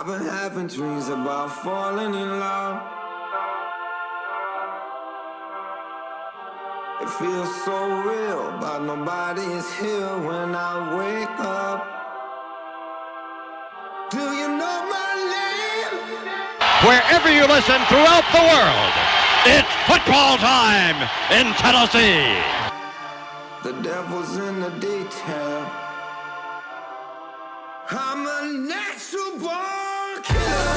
I've been having dreams about falling in love. It feels so real, but nobody is here when I wake up. Do you know my name? Wherever you listen throughout the world, it's football time in Tennessee. The devil's in the detail. I'm a natural born killer.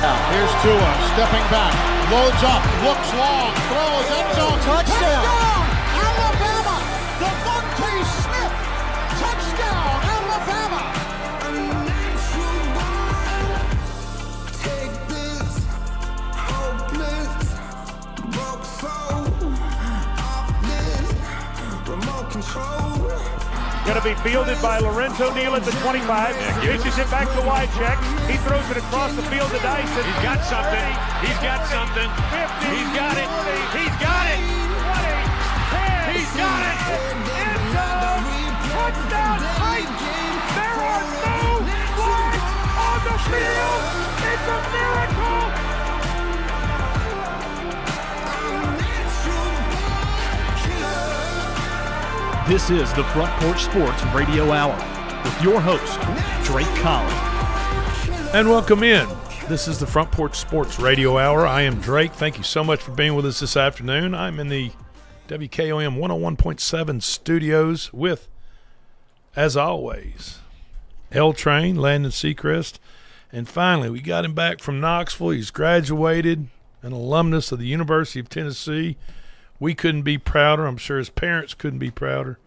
Now, here's Tua stepping back, loads up, looks long, throws, end zone, touchdown! Alabama! Devontae Smith! Touchdown, Alabama! A natural born. Take this, hopeless, broke soul off this remote control. Going to be fielded by Lorenzo Neal at the 25. Pitches it back to Wycheck. He throws it across the field to Dyson. He's got something. He's got something. 50. He's got it. 40, He's got it. 20, 10. He's got it. End zone. Touchdown Titans. There are no flags on the field. It's a miracle. This is the Front Porch Sports Radio Hour with your host, Drake Collins. And welcome in. This is the Front Porch Sports Radio Hour. I am Drake. Thank you so much for being with us this afternoon. I'm in the WKOM 101.7 studios with, as always, L Train, Landon Seacrest. And finally, we got him back from Knoxville. He's graduated, an alumnus of the University of Tennessee. We couldn't be prouder. I'm sure his parents couldn't be prouder.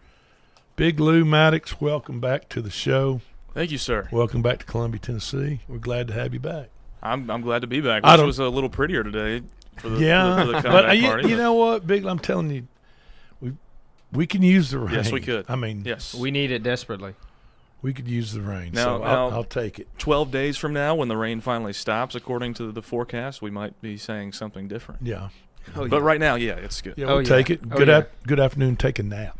Big Lou Maddox, welcome back to the show. Thank you, sir. Welcome back to Columbia, Tennessee. We're glad to have you back. I'm glad to be back. This was a little prettier today for the comeback party. You know what, Big? I'm telling you, we can use the rain. Yes, we could. I mean, yes, we need it desperately. We could use the rain, now, so I'll take it. 12 days from now, when the rain finally stops, according to the forecast, we might be saying something different. Yeah. Oh, but right now, yeah, it's good. Yeah, we'll take it. Good afternoon. Take a nap.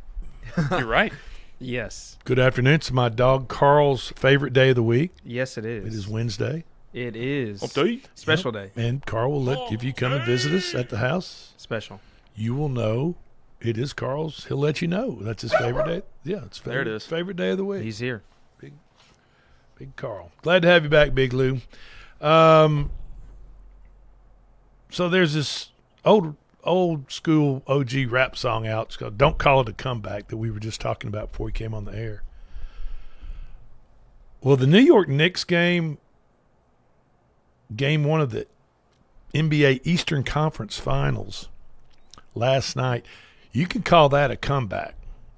You're right. Yes. Good afternoon. It's my dog Carl's favorite day of the week. Yes, it is. It is Wednesday. It is. Update. Special day. And Carl will if you come and visit us at the house, special, you will know it is Carl's. He'll let you know. That's his favorite day. Yeah, it's there. It is favorite day of the week. He's here. Big Carl. Glad to have you back, Big Lou. So there's this old school OG rap song out. It's called "Don't Call It a Comeback" that we were just talking about before we came on the air. Well, the New York Knicks game one of the NBA Eastern Conference Finals last night, you can call that a comeback.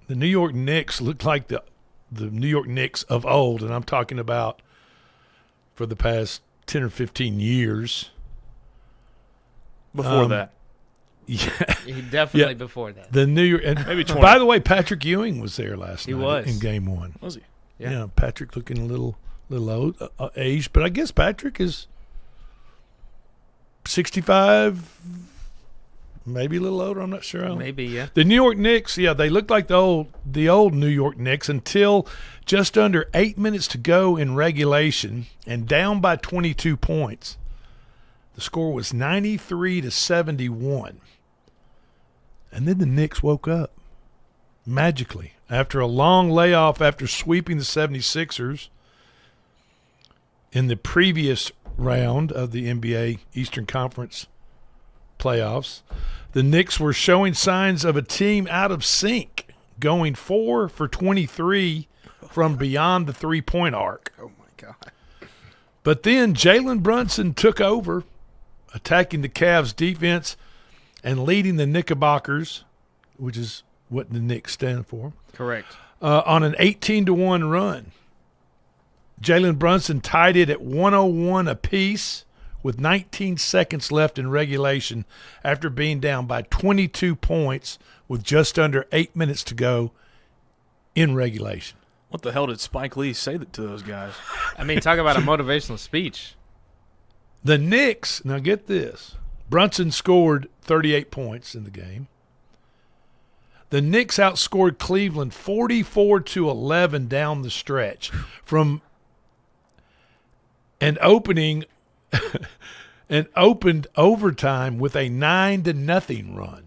The New York Knicks looked like the New York Knicks of old, and I'm talking about for the past 10 or 15 years. Before that. Yeah. Definitely before that. The New York, and maybe 20. By the way, Patrick Ewing was there last night. He was. In game one. Was he? Yeah, Patrick looking a little old, aged, but I guess Patrick is 65, maybe a little older. I'm not sure. Maybe, yeah. The New York Knicks, they looked like the old New York Knicks until just under 8 minutes to go in regulation and down by 22 points. The score was 93-71. And then the Knicks woke up magically after a long layoff after sweeping the 76ers in the previous round of the NBA Eastern Conference playoffs. The Knicks were showing signs of a team out of sync, going 4 for 23 from beyond the three-point arc. Oh, my God. But then Jalen Brunson took over, attacking the Cavs' defense and leading the Knickerbockers, which is what the Knicks stand for. Correct. On an 18-1 run. Jalen Brunson tied it at 101 apiece with 19 seconds left in regulation after being down by 22 points with just under 8 minutes to go in regulation. What the hell did Spike Lee say to those guys? I mean, talk about a motivational speech. The Knicks, now get this, Brunson scored 38 points in the game. The Knicks outscored Cleveland 44-11 down the stretch. From and opened overtime with a 9-0 run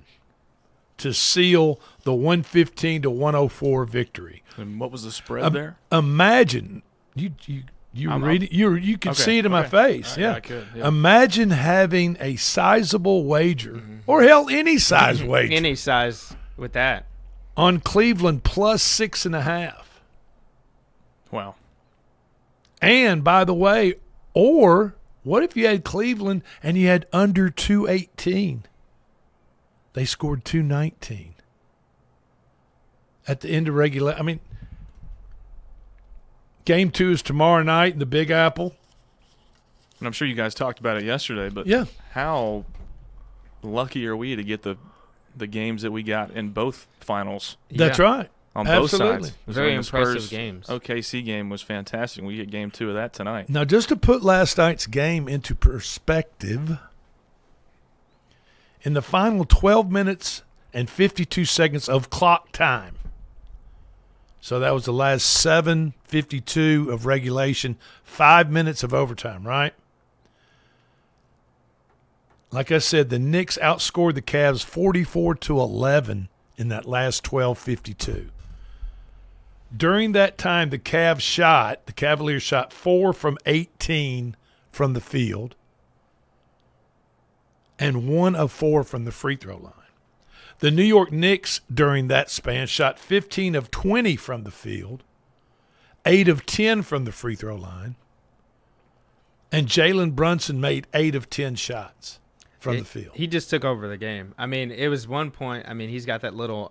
to seal the 115-104 victory. And what was the spread there? Imagine you read it. You could see it in my face. I could. Yeah. Imagine having a sizable wager, or hell, any size wager, Any size with that. on Cleveland plus 6.5. Wow. And by the way, or what if you had Cleveland and you had under 218? They scored 219 at the end of regular. I mean, Game 2 is tomorrow night in the Big Apple. And I'm sure you guys talked about it yesterday, but Yeah. how lucky are we to get the games that we got in both finals That's Yeah. right. on Absolutely. both sides? Very The impressive Spurs games. OKC game was fantastic. We get Game 2 of that tonight. Now, just to put last night's game into perspective, in the final 12 minutes and 52 seconds of clock time, so that was the last 7:52 of regulation, 5 minutes of overtime, right? Like I said, the Knicks outscored the Cavs 44-11 in that last 12:52. During that time, the Cavaliers shot 4 from 18 from the field and 1 of 4 from the free throw line. The New York Knicks during that span shot 15 of 20 from the field, 8 of 10 from the free throw line, and Jalen Brunson made 8 of 10 shots from the field. He just took over the game. I mean, it was one point. I mean, he's got that little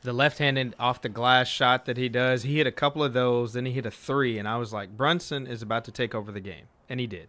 the left-handed off the glass shot that he does. He hit a couple of those, then he hit a 3, and I was like, Brunson is about to take over the game, and he did.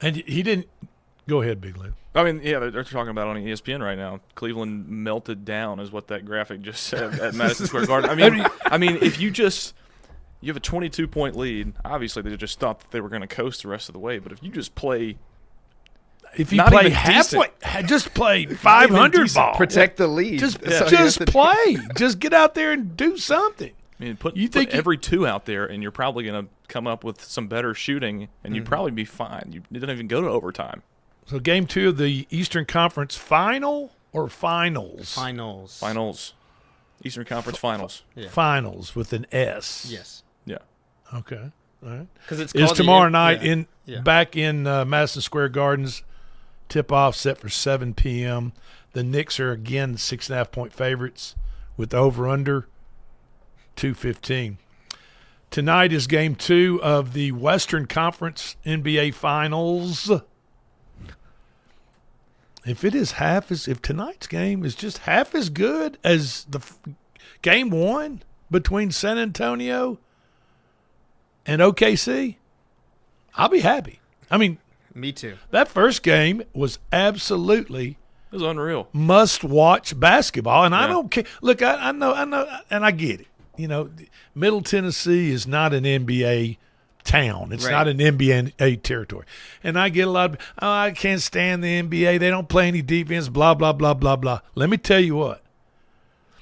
And he didn't – go ahead, Big Lou. I mean, yeah, they're talking about it on ESPN right now. Cleveland melted down is what that graphic just said at Madison Square Garden. I mean, if you have a 22-point lead, obviously they just thought that they were going to coast the rest of the way. But if you just play – If you Not play even halfway, just play 500 ball. Protect the lead. Just That's all you have to do. play. Just get out there and do something. I mean, put think every 2 out there, and you're probably going to come up with some better shooting, and you'd probably be fine. You didn't even go to overtime. So Game 2 of the Eastern Conference Final or Finals? Finals. Eastern Conference Finals. Yeah. Finals with an S. Yes. Yeah. Okay. All right. Because it's Is called the tomorrow M- night yeah. back in Madison Square Gardens. Tip-off set for 7 p.m. The Knicks are again 6.5-point favorites with over-under 215. Tonight is Game 2 of the Western Conference NBA Finals. If tonight's game is just half as good as the Game 1 between San Antonio and OKC, I'll be happy. I mean, Me too. that first game was absolutely It was unreal. must-watch basketball, and I Yeah. don't care. Look, I know, and I get it. You know, Middle Tennessee is not an NBA town. It's Right. not an NBA territory. And I get a lot of, I can't stand the NBA. They don't play any defense, blah, blah, blah, blah, blah. Let me tell you what.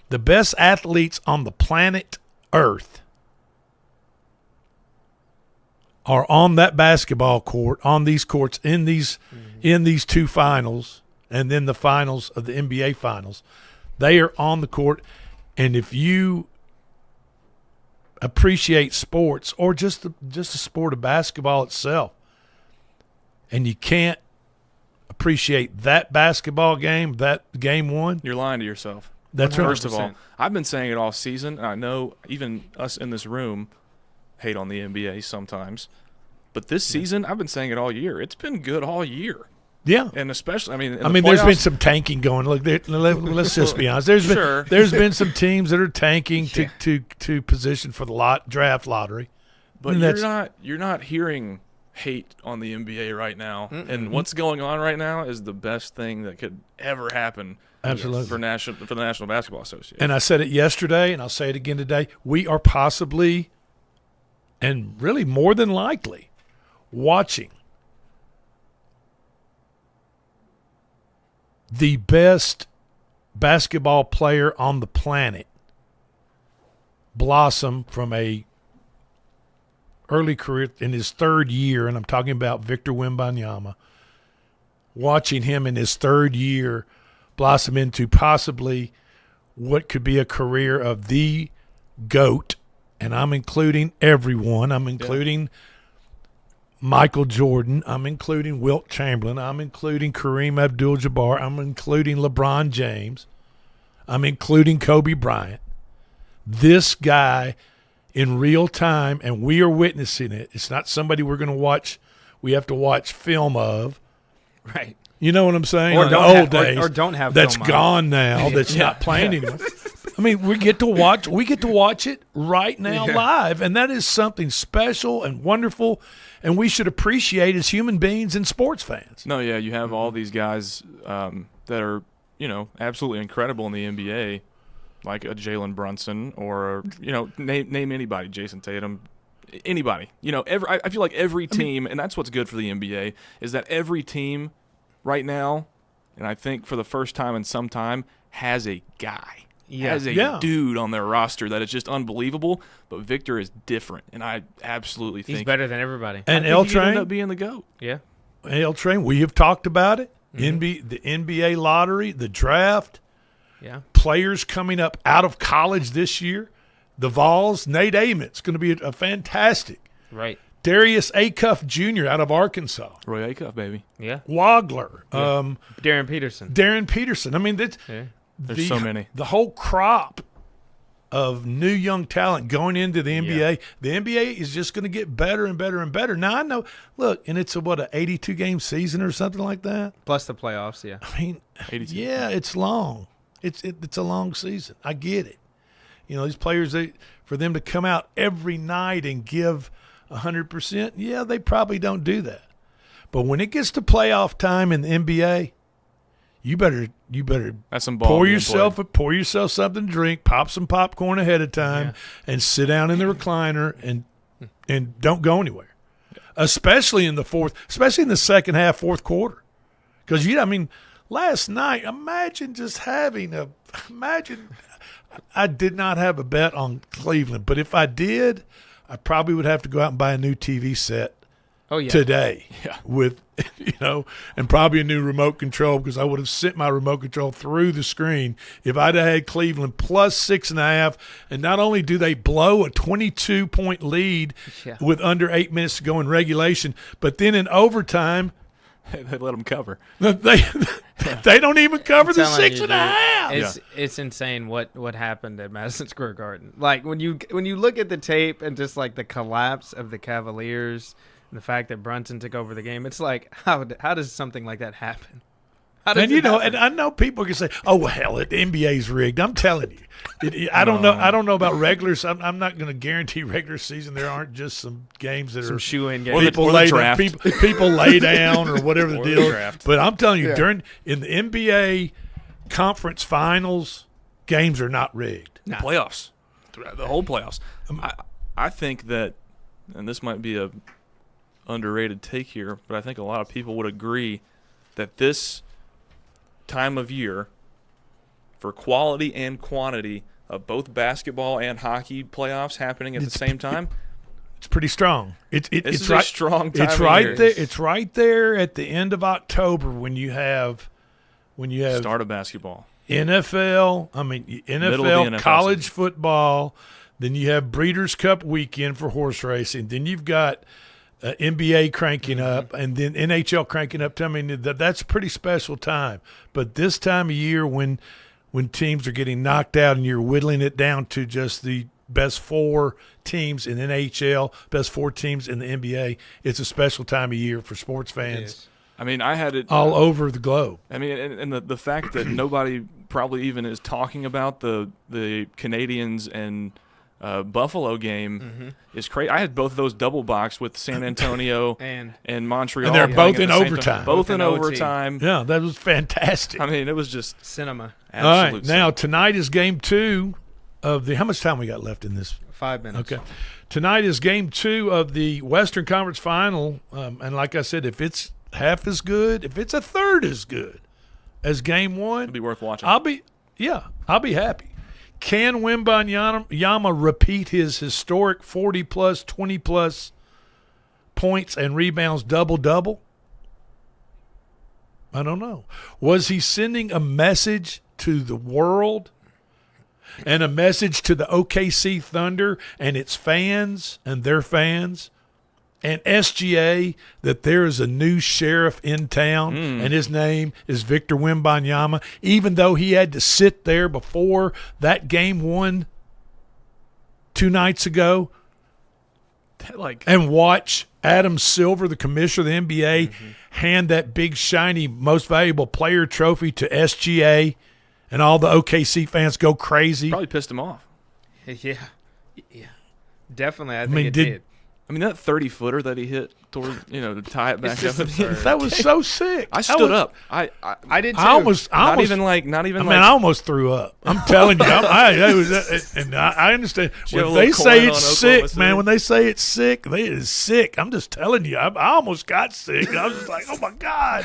The best athletes on the planet Earth are on that basketball court, on these courts, in these 2 finals, and then the finals of the NBA finals. They are on the court, and if you appreciate sports or just the sport of basketball itself, and you can't appreciate that basketball game, that Game 1, You're lying to yourself. that's right. First of all, I've been saying it all season. And I know even us in this room hate on the NBA sometimes. But this season, I've been saying it all year. It's been good all year. Yeah. And especially, in I the mean, there's been playoffs- some tanking going. Look, let's just be honest. Sure. There's been some teams that are tanking to position for the draft lottery. But And you're not hearing hate on the NBA right now. And what's going on right now is the best thing that could ever happen. Absolutely. For the National Basketball Association. And I said it yesterday, and I'll say it again today. We are possibly, and really more than likely, watching the best basketball player on the planet blossom from a early career, in his third year, and I'm talking about Victor Wembanyama, watching him in his third year blossom into possibly what could be a career of the GOAT, and I'm including everyone. I'm including Michael Jordan. I'm including Wilt Chamberlain. I'm including Kareem Abdul-Jabbar. I'm including LeBron James. I'm including Kobe Bryant. This guy in real time, and we are witnessing it. It's not somebody we're going to watch. We have to watch film of. Right. You know what I'm saying? Or In don't the old have- days. or don't have That's film of. gone now. That's not playing anymore. I mean, we get to watch it right now live, and that is something special and wonderful, and we should appreciate as human beings and sports fans. No, yeah, you have all these guys that are, absolutely incredible in the NBA, like a Jalen Brunson or, name anybody, Jason Tatum, anybody. I feel like every team, and that's what's good for the NBA, is that every team right now, and I think for the first time in some time, has a guy. Has a dude on their roster that is just unbelievable, but Victor is different, and I absolutely think he's better than everybody. And I L think he could end Train, up being the GOAT. Yeah. L Train, we have talked about it. The NBA lottery, the draft, players coming up out of college this year, the Vols, Nate Amen's going to be a fantastic. Right. Darius Acuff Jr. out of Arkansas. Roy Acuff, baby. Yeah. Wagler. Darren Peterson. Darren Peterson. I mean, There's so many. The whole crop of new young talent going into the NBA. Yeah. The NBA is just going to get better and better and better. Now, I know, look, and it's an 82-game season or something like that? Plus the playoffs, yeah. I mean, 82. yeah, it's long. It's a long season. I get it. These players, for them to come out every night and give 100%, yeah, they probably don't do that. But when it gets to playoff time in the NBA, you better That's some ball pour being yourself played. something to drink, pop some popcorn ahead of time, and sit down in the recliner and don't go anywhere. Especially in the second half, fourth quarter. Because last night, imagine I did not have a bet on Cleveland, but if I did, I probably would have to go out and buy a new TV set today with, and probably a new remote control, because I would have sent my remote control through the screen if I'd have had Cleveland plus 6.5. And not only do they blow a 22-point lead with under 8 minutes to go in regulation, but then in overtime, They let them cover. They don't even cover the 6.5. It's insane what happened at Madison Square Garden. Like when you look at the tape and just like the collapse of the Cavaliers and the fact that Brunson took over the game, it's like how does something like that happen? And and I know people can say, "Oh well, hell, the NBA's rigged." I'm telling you, I don't know. I don't know about regulars. I'm not going to guarantee regular season. There aren't just some games that some are shoe-in games. people lay down, people lay down or whatever the deal. Draft. But I'm telling you, in the NBA conference finals, games are not rigged. Playoffs, throughout the whole playoffs. I think that, and this might be a underrated take here, but I think a lot of people would agree that this time of year, for quality and quantity of both basketball and hockey playoffs happening at the same time, it's pretty strong. It's a strong time. It's right there. It's right there at the end of October when you have start of basketball, NFL. Middle of the NFL college season. football. Then you have Breeders' Cup weekend for horse racing. Then you've got NBA cranking up, and then NHL cranking up. I mean, that's a pretty special time. But this time of year, when teams are getting knocked out and you're whittling it down to just the best 4 teams in NHL, best 4 teams in the NBA, it's a special time of year for sports fans. I mean, I had it all over the globe. I mean, and the fact that nobody probably even is talking about the Canadians and Buffalo game is crazy. I had both of those double boxed with San Antonio and Montreal. And they're both in overtime. Both in overtime. Yeah, that was fantastic. I mean, it was just cinema. All right, now tonight is game 2 of the – how much time we got left in this? 5 minutes. Okay. Tonight is game 2 of the Western Conference Final, and like I said, if it's half as good, if it's a third as good as game 1 – it'll be worth watching. I'll be happy. Can Wembanyama repeat his historic 40-plus, 20-plus points and rebounds double-double? I don't know. Was he sending a message to the world and a message to the OKC Thunder and its fans and their fans and SGA that there is a new sheriff in town and his name is Victor Wembanyama, even though he had to sit there before that game 1 2 nights ago and watch Adam Silver, the commissioner of the NBA, hand that big, shiny, most valuable player trophy to SGA, and all the OKC fans go crazy. Probably pissed him off. Yeah. Definitely, I think it did. I mean, that 30-footer that he hit toward, to tie it back up. That was so sick. I stood up. I did too. I almost I almost threw up. I'm telling you. I understand. When they say it's sick, man, when they say it's sick, it is sick. I'm just telling you. I almost got sick. I was just like, oh, my God.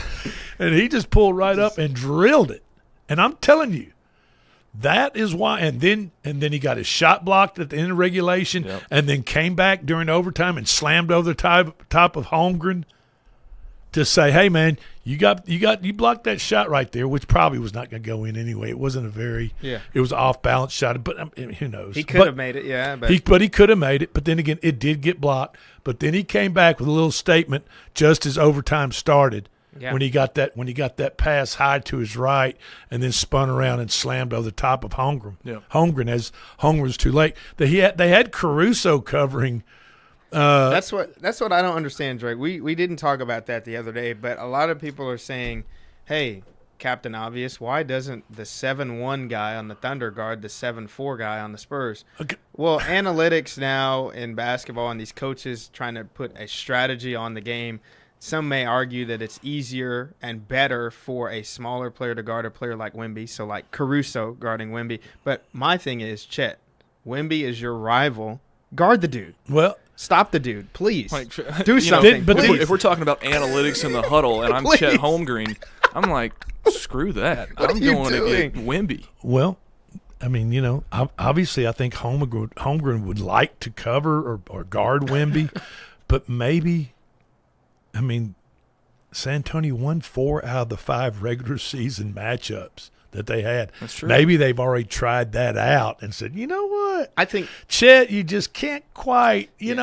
And he just pulled right up and drilled it. And I'm telling you, that is why. And then he got his shot blocked at the end of regulation, and then came back during overtime and slammed over the top of Holmgren to say, "Hey, man, you blocked that shot right there," which probably was not going to go in anyway. It wasn't a very it was an off balance shot, but who knows? He could have made it, but he could have made it. But then again, it did get blocked. But then he came back with a little statement just as overtime started. Yeah. When he got that pass high to his right and then spun around and slammed over the top of Holmgren. Yeah. Holmgren was too late. They had Caruso covering. That's what I don't understand, Drake. We didn't talk about that the other day, but a lot of people are saying, "Hey, Captain Obvious, why doesn't the 7-1 guy on the Thunder guard the 7-4 guy on the Spurs?" Okay. Well, analytics now in basketball and these coaches trying to put a strategy on the game. Some may argue that it's easier and better for a smaller player to guard a player like Wemby, so like Caruso guarding Wemby. But my thing is, Chet, Wemby is your rival. Guard the dude. Well, stop the dude, please. Do something. But if we're talking about analytics in the huddle and I'm Chet Holmgren, I'm like, screw that. I'm going to get Wemby. Well, I mean, obviously I think Holmgren would like to cover or guard Wemby, but maybe – San Antonio won 4 out of the 5 regular season matchups that they had. That's true. Maybe they've already tried that out and said, you know what? I think Chet, you just can't quite. You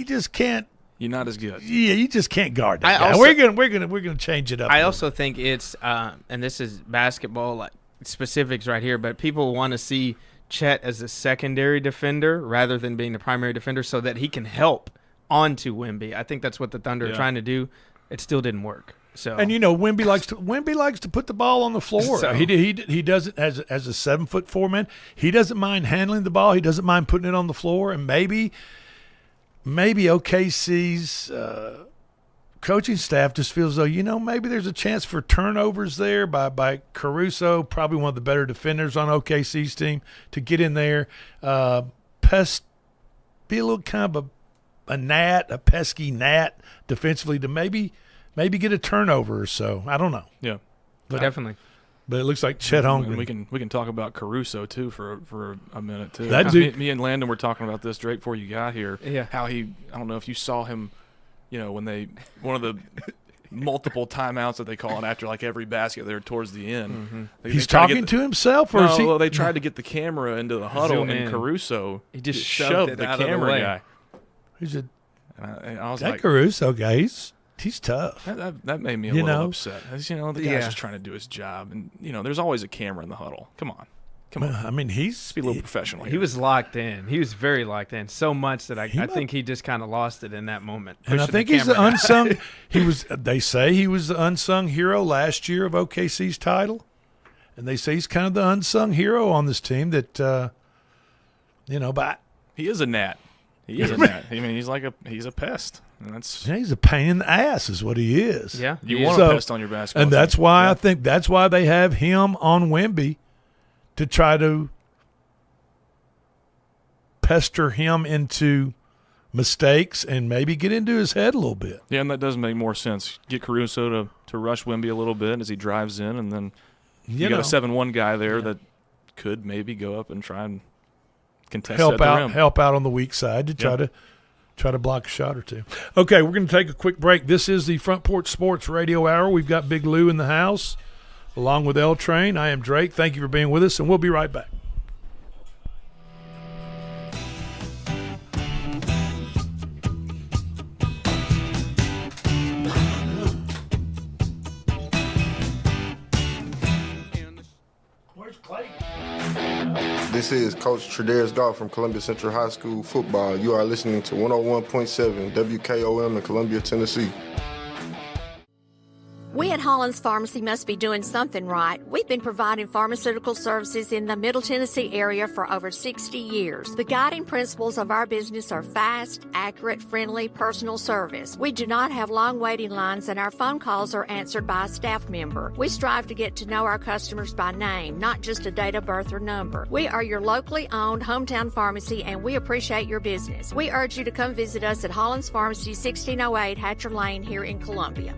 just can't. You're not as good. Yeah, you just can't guard that guy. We're gonna change it up. I also think it's and this is basketball like specifics right here, but people want to see Chet as a secondary defender rather than being the primary defender, so that he can help onto Wemby. I think that's what the Thunder are trying to do. It still didn't work. So Wemby likes to put the ball on the floor. So, he does it as a 7'4" man. He doesn't mind handling the ball. He doesn't mind putting it on the floor. And maybe OKC's coaching staff just feels though maybe there's a chance for turnovers there by Caruso, probably one of the better defenders on OKC's team, to get in there, be a little kind of a pesky gnat defensively to maybe get a turnover or so. I don't know. Yeah, but, definitely. But it looks like Chet Holmgren. We can talk about Caruso too for a minute too. Me and Landon were talking about this, Drake, before you got here. Yeah. How I don't know if you saw him, when one of the multiple timeouts that they call it after like every basket there towards the end. Mm-hmm. He's talking to himself, or is he? Well, they tried to get the camera into the huddle, and Caruso he just shoved the camera guy. He's I was that like, Caruso guy. He's tough. That made me a little upset. The guy's just trying to do his job, and there's always a camera in the huddle. Come on. I mean, be a little professional. He was locked in. He was very locked in, so much that I think he just kind of lost it in that moment. And I think he's the unsung. They say he was the unsung hero last year of OKC's title, and they say he's kind of the unsung hero on this team. That but he is a gnat. He is a gnat. He's a pest. And he's a pain in the ass is what he is. Yeah. You want a pest on your basketball team. And that's why I think that's why they have him on Wemby to try to pester him into mistakes and maybe get into his head a little bit. Yeah, and that does make more sense. Get Caruso to rush Wemby a little bit as he drives in, and then you got a 7-1 guy there that could maybe go up and try and contest help out on the weak side to try to Try to block a shot or two. Okay, we're going to take a quick break. This is the Front Porch Sports Radio Hour. We've got Big Lou in the house, along with L Train. I am Drake. Thank you for being with us, and we'll be right back. This is Coach Tredaris Goff from Columbia Central High School football. You are listening to 101.7 WKOM in Columbia, Tennessee. We at Hollins Pharmacy must be doing something right. We've been providing pharmaceutical services in the Middle Tennessee area for over 60 years. The guiding principles of our business are fast, accurate, friendly, personal service. We do not have long waiting lines, and our phone calls are answered by a staff member. We strive to get to know our customers by name, not just a date of birth or number. We are your locally owned hometown pharmacy, and we appreciate your business. We urge you to come visit us at Hollins Pharmacy, 1608 Hatcher Lane here in Columbia.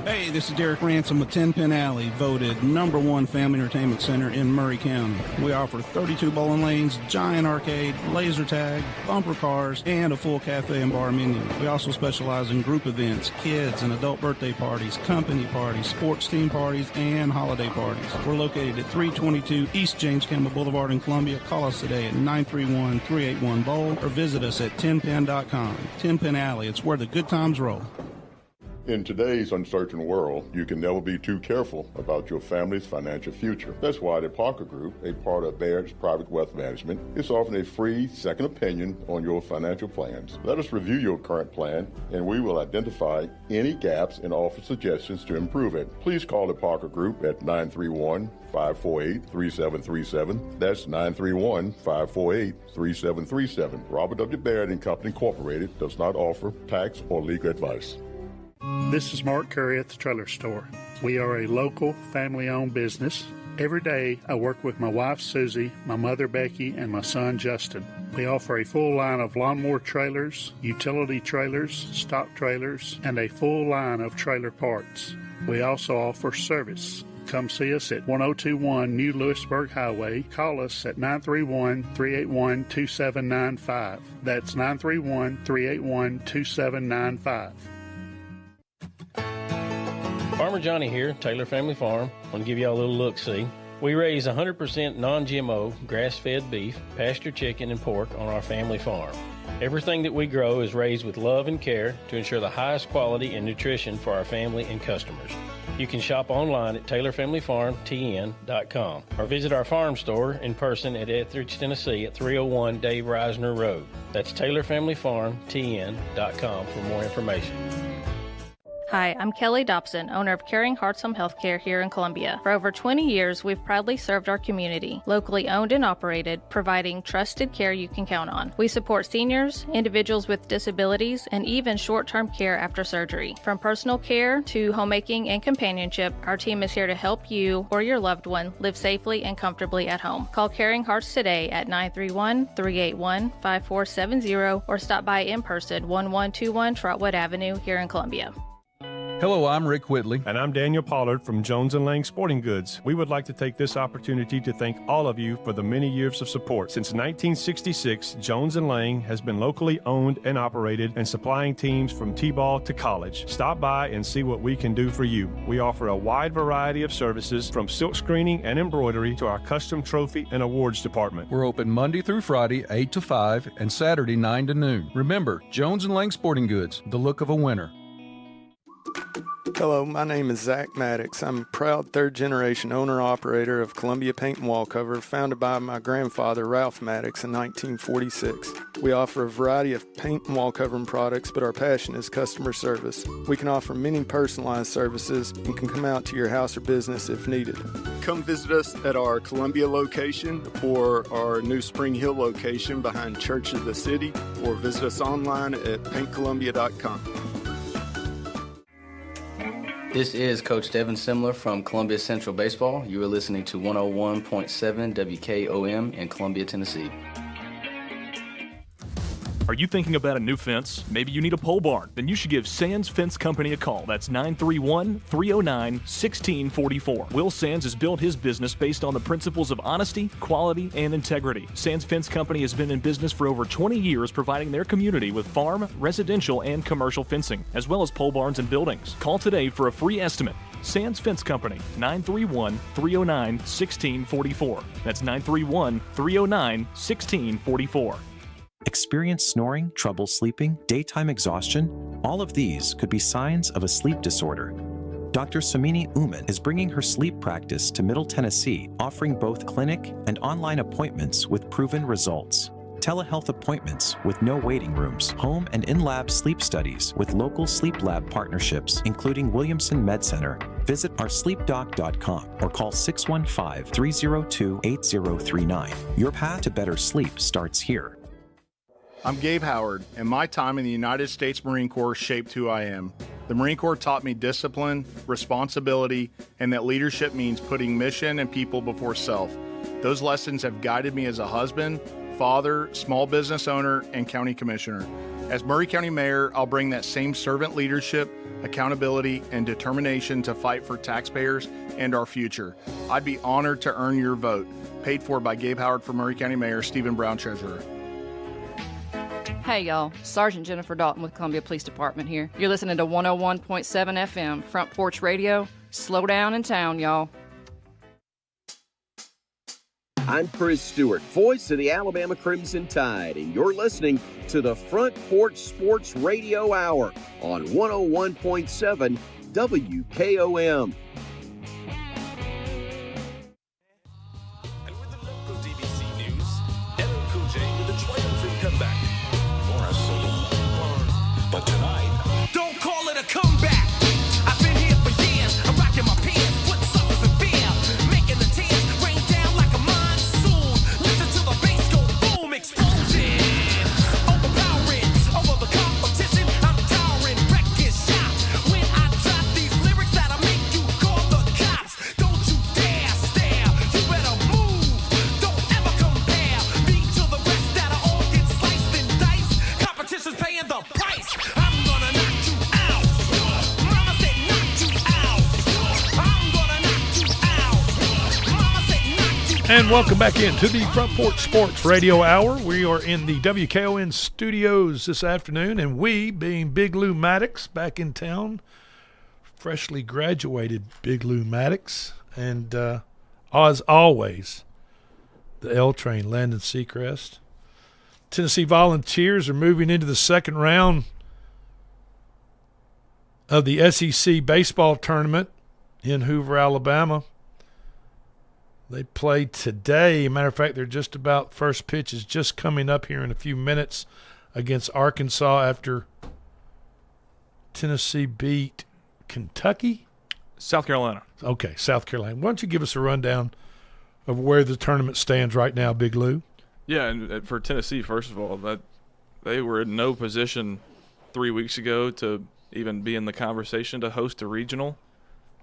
Hey, this is Derek Ransom with 10 Pin Alley, voted #1 family entertainment center in Murray County. We offer 32 bowling lanes, giant arcade, laser tag, bumper cars, and a full cafe and bar menu. We also specialize in group events, kids and adult birthday parties, company parties, sports team parties, and holiday parties. We're located at 322 East James Campbell Boulevard in Columbia. Call us today at 931-381-BOWL or visit us at 10pin.com. 10 Pin Alley, it's where the good times roll. In today's uncertain world, you can never be too careful about your family's financial future. That's why the Parker Group, a part of Baird's Private Wealth Management, is offering a free second opinion on your financial plans. Let us review your current plan, and we will identify any gaps and offer suggestions to improve it. Please call the Parker Group at 931-548-3737. That's 931-548-3737. Robert W. Baird & Company Incorporated does not offer tax or legal advice. This is Mark Curry at the Trailer Store. We are a local, family-owned business. Every day, I work with my wife, Susie, my mother, Becky, and my son, Justin. We offer a full line of lawnmower trailers, utility trailers, stock trailers, and a full line of trailer parts. We also offer service. Come see us at 1021 New Lewisburg Highway. Call us at 931-381-2795. That's 931-381-2795. Farmer Johnny here, Taylor Family Farm. I want to give you all a little look-see. We raise 100% non-GMO, grass-fed beef, pasture chicken, and pork on our family farm. Everything that we grow is raised with love and care to ensure the highest quality and nutrition for our family and customers. You can shop online at TaylorFamilyFarmTN.com or visit our farm store in person at Etheridge, Tennessee at 301 Dave Reisner Road. That's TaylorFamilyFarmTN.com for more information. Hi, I'm Kelly Dobson, owner of Caring Hearts Home Healthcare here in Columbia. For over 20 years, we've proudly served our community, locally owned and operated, providing trusted care you can count on. We support seniors, individuals with disabilities, and even short-term care after surgery. From personal care to homemaking and companionship, our team is here to help you or your loved one live safely and comfortably at home. Call Caring Hearts today at 931-381-5470 or stop by in person, 1121 Trotwood Avenue here in Columbia. Hello, I'm Rick Whitley. And I'm Daniel Pollard from Jones & Lang Sporting Goods. We would like to take this opportunity to thank all of you for the many years of support. Since 1966, Jones & Lang has been locally owned and operated and supplying teams from T-ball to college. Stop by and see what we can do for you. We offer a wide variety of services from silk screening and embroidery to our custom trophy and awards department. We're open Monday through Friday, 8 to 5, and Saturday, 9 to noon. Remember, Jones & Lang Sporting Goods, the look of a winner. Hello, my name is Zach Maddox. I'm a proud third-generation owner-operator of Columbia Paint and Wall Cover, founded by my grandfather, Ralph Maddox, in 1946. We offer a variety of paint and wall covering products, but our passion is customer service. We can offer many personalized services and can come out to your house or business if needed. Come visit us at our Columbia location or our new Spring Hill location behind Church of the City, or visit us online at paintcolumbia.com. This is Coach Devin Simler from Columbia Central Baseball. You are listening to 101.7 WKOM in Columbia, Tennessee. Are you thinking about a new fence? Maybe you need a pole barn? Then you should give Sands Fence Company a call. That's 931-309-1644. Will Sands has built his business based on the principles of honesty, quality, and integrity. Sands Fence Company has been in business for over 20 years, providing their community with farm, residential, and commercial fencing, as well as pole barns and buildings. Call today for a free estimate. Sands Fence Company, 931-309-1644. That's 931-309-1644. Experience snoring, trouble sleeping, daytime exhaustion? All of these could be signs of a sleep disorder. Dr. Samini Uman is bringing her sleep practice to Middle Tennessee, offering both clinic and online appointments with proven results. Telehealth appointments with no waiting rooms, home and in-lab sleep studies with local sleep lab partnerships, including Williamson Med Center. Visit oursleepdoc.com or call 615-302-8039. Your path to better sleep starts here. I'm Gabe Howard, and my time in the United States Marine Corps shaped who I am. The Marine Corps taught me discipline, responsibility, and that leadership means putting mission and people before self. Those lessons have guided me as a husband, father, small business owner, and county commissioner. As Maury County Mayor, I'll bring that same servant leadership, accountability, and determination to fight for taxpayers and our future. I'd be honored to earn your vote. Paid for by Gabe Howard for Maury County Mayor, Stephen Brown, Treasurer. Hey y'all, Sergeant Jennifer Dalton with Columbia Police Department here. You're listening to 101.7 FM, Front Porch Radio. Slow down in town, y'all. I'm Chris Stewart, voice of the Alabama Crimson Tide, and you're listening to the Front Porch Sports Radio Hour on 101.7 WKOM. And with the local DBC news, LL Cool J with a triumphant comeback. But tonight, don't call it a comeback. I've been here for years. I'm rocking my pants, putting suckers in fear, making the tears rain down like a monsoon. Listen to the bass go boom, explosion, overpowering over the competition. I'm towering, wrecking shop when I drop these lyrics that'll make you call the cops. Don't you dare stare, you better move. Don't ever compare me to the rest that'll all get sliced and diced. Competition's paying the price. I'm gonna knock you out. Mama said knock you out. I'm gonna knock you out. Mama said knock you out. And welcome back into the Front Porch Sports Radio Hour. We are in the WKON studios this afternoon, and we, being Big Lou Maddox, back in town, freshly graduated Big Lou Maddox, and as always, the L Train, Landon Seacrest. Tennessee Volunteers are moving into the second round of the SEC baseball tournament in Hoover, Alabama. They play today. Matter of fact, they're just about, first pitch is just coming up here in a few minutes against Arkansas after Tennessee beat Kentucky? South Carolina. Okay, South Carolina. Why don't you give us a rundown of where the tournament stands right now, Big Lou? Yeah, and for Tennessee, first of all, that they were in no position 3 weeks ago to even be in the conversation to host a regional.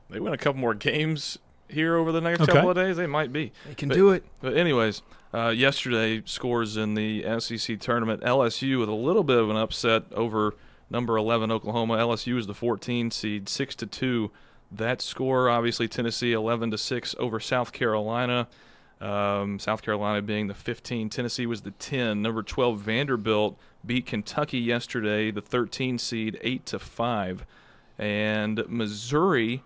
They win a couple more games here over the next couple of days. They might be. They can do it. But anyways, yesterday scores in the SEC tournament. LSU with a little bit of an upset over number 11 Oklahoma. LSU is the 14 seed, 6-2. That score, obviously Tennessee 11-6 over South Carolina. South Carolina being the 15. Tennessee was the 10. Number 12 Vanderbilt beat Kentucky yesterday, the 13 seed, 8-5. And Missouri,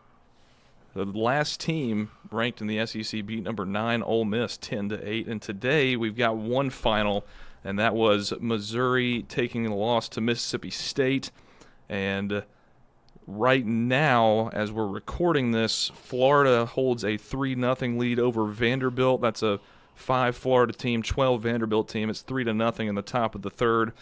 the last team ranked in the SEC, beat number 9 Ole Miss 10-8. And today we've got one final, and that was Missouri taking the loss to Mississippi State. And right now, as we're recording this, Florida holds a 3-0 lead over Vanderbilt. That's a 5 Florida team, 12 Vanderbilt team. It's 3-0 in the top of the third.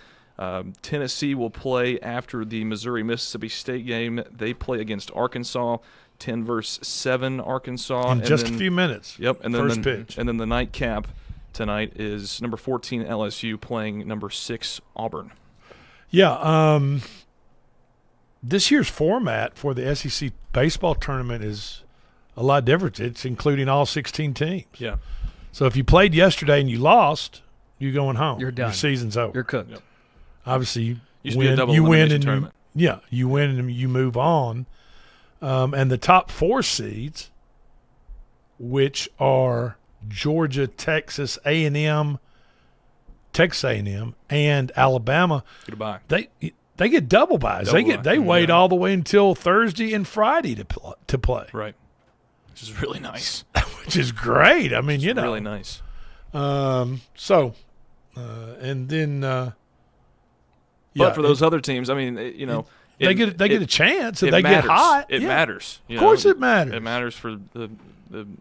Tennessee will play after the Missouri-Mississippi State game. They play against Arkansas, 10-7 Arkansas. In just a few minutes. Yep. And then first pitch. And then the nightcap tonight is number 14 LSU playing number 6 Auburn. Yeah, this year's format for the SEC baseball tournament is a lot different. It's including all 16 teams. Yeah. So if you played yesterday and you lost, you're going home. You're done. Your season's over. You're cooked. Yep. obviously Used to be a double elimination tournament. You win and you move on. And the top 4 seeds, which are Georgia, Texas A&M, Texas A&M, and Alabama. Goodbye. They get double buys. They wait all the way until Thursday and Friday to play. Right. Which is really nice. Which is great. I mean, really nice. And then But for those other teams, I mean, they get a chance if they matters. get hot. It matters. Of course, it matters. It matters for the